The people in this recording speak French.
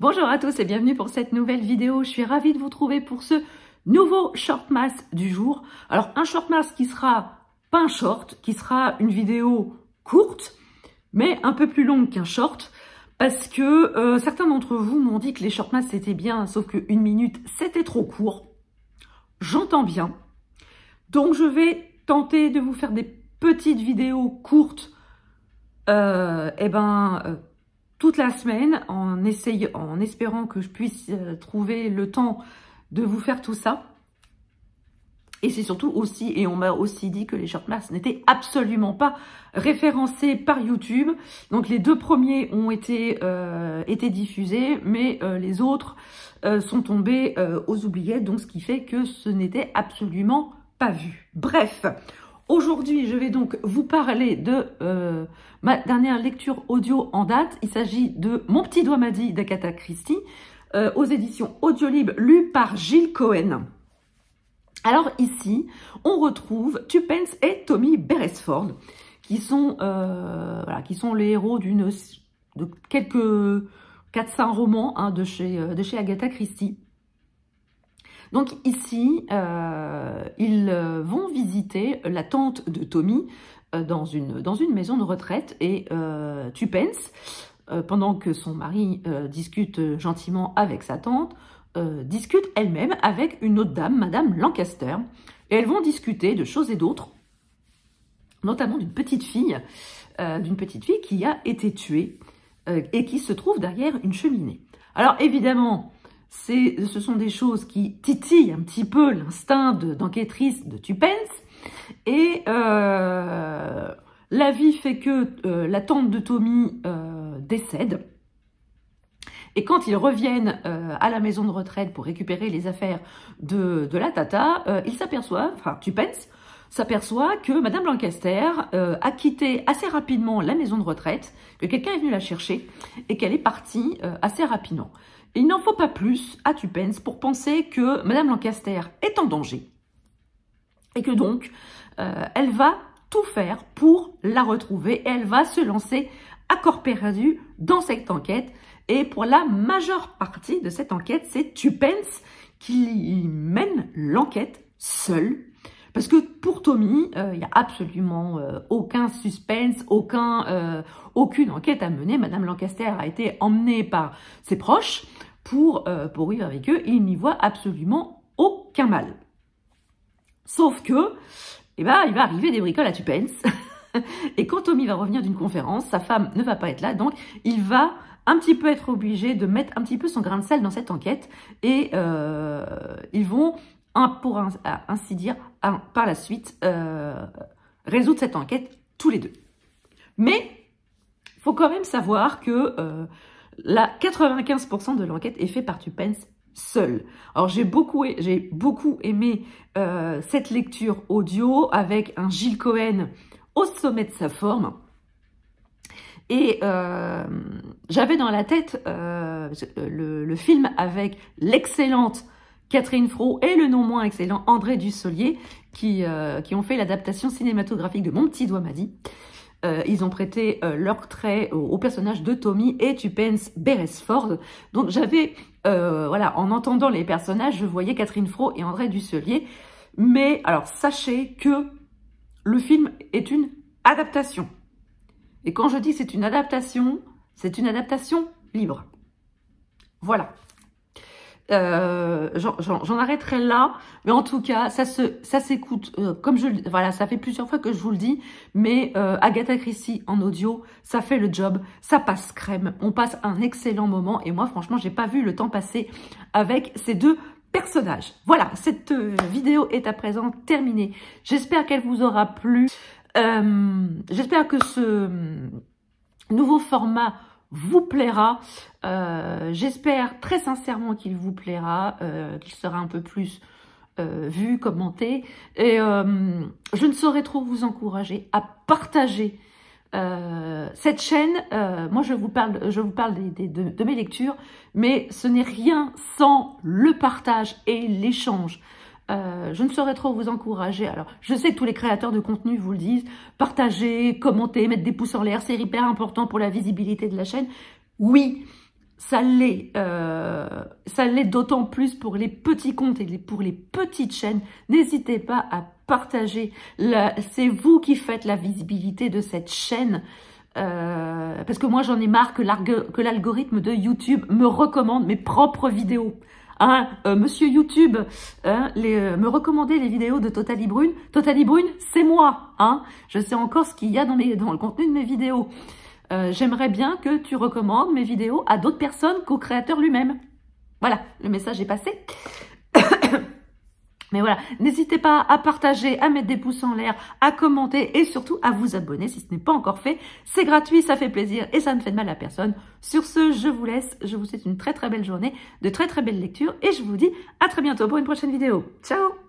Bonjour à tous et bienvenue pour cette nouvelle vidéo. Je suis ravie de vous trouver pour ce nouveau short mask du jour. Alors un short mask qui sera pas un short, qui sera une vidéo courte, mais un peu plus longue qu'un short, parce que certains d'entre vous m'ont dit que les short masks c'était bien, sauf que 1 minute c'était trop court. J'entends bien. Donc je vais tenter de vous faire des petites vidéos courtes, toute la semaine, en espérant que je puisse trouver le temps de vous faire tout ça. Et c'est surtout aussi, et on m'a aussi dit que les short masks n'étaient absolument pas référencés par YouTube. Donc les 2 premiers ont été diffusés, mais les autres sont tombés aux oubliettes, donc ce qui fait que ce n'était absolument pas vu. Bref, aujourd'hui je vais donc vous parler de ma dernière lecture audio en date. Il s'agit de Mon petit doigt m'a dit d'Agatha Christie, aux éditions Audiolib, lu par Gilles Cohen. Alors ici, on retrouve Tuppence et Tommy Beresford, qui sont les héros de quelques 400 romans de chez Agatha Christie. Donc ici, ils vont visiter la tante de Tommy dans une maison de retraite, et Tuppence, pendant que son mari discute gentiment avec sa tante, discute elle-même avec une autre dame, Madame Lancaster, et elles vont discuter de choses et d'autres, notamment d'une petite fille qui a été tuée et qui se trouve derrière une cheminée. Alors évidemment, ce sont des choses qui titillent un petit peu l'instinct d'enquêtrice de Tuppence, et la vie fait que la tante de Tommy décède. Et quand ils reviennent à la maison de retraite pour récupérer les affaires de la tata, ils s'aperçoivent, enfin Tuppence s'aperçoit que Madame Lancaster a quitté assez rapidement la maison de retraite, que quelqu'un est venu la chercher et qu'elle est partie assez rapidement. Et il n'en faut pas plus à Tuppence pour penser que Madame Lancaster est en danger et que donc elle va tout faire pour la retrouver, et elle va se lancer à corps perdu dans cette enquête. Et pour la majeure partie de cette enquête, c'est Tuppence qui mène l'enquête seule. Parce que pour Tommy, il n'y a absolument aucun suspense, aucune enquête à mener. Madame Lancaster a été emmenée par ses proches pour vivre avec eux. Il n'y voit absolument aucun mal. Sauf que, il va arriver des bricoles à Tuppence. Et quand Tommy va revenir d'une conférence, sa femme ne va pas être là. Donc, il va un petit peu être obligé de mettre un petit peu son grain de sel dans cette enquête, et ils vont, ainsi dire, par la suite, résoudre cette enquête tous les deux. Mais il faut quand même savoir que 95% de l'enquête est faite par Tuppence seule. Alors j'ai beaucoup aimé cette lecture audio avec un Gilles Cohen au sommet de sa forme. Et j'avais dans la tête le film avec l'excellente Catherine Fro et le non moins excellent André Dussolier qui ont fait l'adaptation cinématographique de Mon petit doigt m'a dit. Ils ont prêté leurs traits au personnage de Tommy et Tuppence Beresford. Donc j'avais, en entendant les personnages, je voyais Catherine Fro et André Dussolier. Mais alors sachez que le film est une adaptation. Et quand je dis que c'est une adaptation libre. Voilà. J'en arrêterai là. Mais en tout cas, ça s'écoute. Ça fait plusieurs fois que je vous le dis. Mais Agatha Christie en audio, ça fait le job. Ça passe crème. On passe un excellent moment. Et moi, franchement, j'ai pas vu le temps passer avec ces 2 personnages. Voilà, cette vidéo est à présent terminée. J'espère qu'elle vous aura plu. J'espère que ce nouveau format vous plaira. J'espère très sincèrement qu'il vous plaira, qu'il sera un peu plus vu, commenté. Et je ne saurais trop vous encourager à partager cette chaîne. Moi, je vous parle de mes lectures, mais ce n'est rien sans le partage et l'échange. Je ne saurais trop vous encourager. Alors, je sais que tous les créateurs de contenu vous le disent. Partagez, commentez, mettre des pouces en l'air, c'est hyper important pour la visibilité de la chaîne. Oui, ça l'est d'autant plus pour les petits comptes et pour les petites chaînes. N'hésitez pas à partager. C'est vous qui faites la visibilité de cette chaîne. Parce que moi, j'en ai marre que l'algorithme de YouTube me recommande mes propres vidéos. Hein, Monsieur YouTube, me recommander les vidéos de Totaly Brune. Totaly Brune, c'est moi. Hein, je sais encore ce qu'il y a dans le contenu de mes vidéos. J'aimerais bien que tu recommandes mes vidéos à d'autres personnes qu'au créateur lui-même. Voilà, le message est passé. Mais voilà, n'hésitez pas à partager, à mettre des pouces en l'air, à commenter et surtout à vous abonner si ce n'est pas encore fait. C'est gratuit, ça fait plaisir et ça ne fait de mal à personne. Sur ce, je vous laisse. Je vous souhaite une très très belle journée, de très très belles lectures et je vous dis à très bientôt pour une prochaine vidéo. Ciao!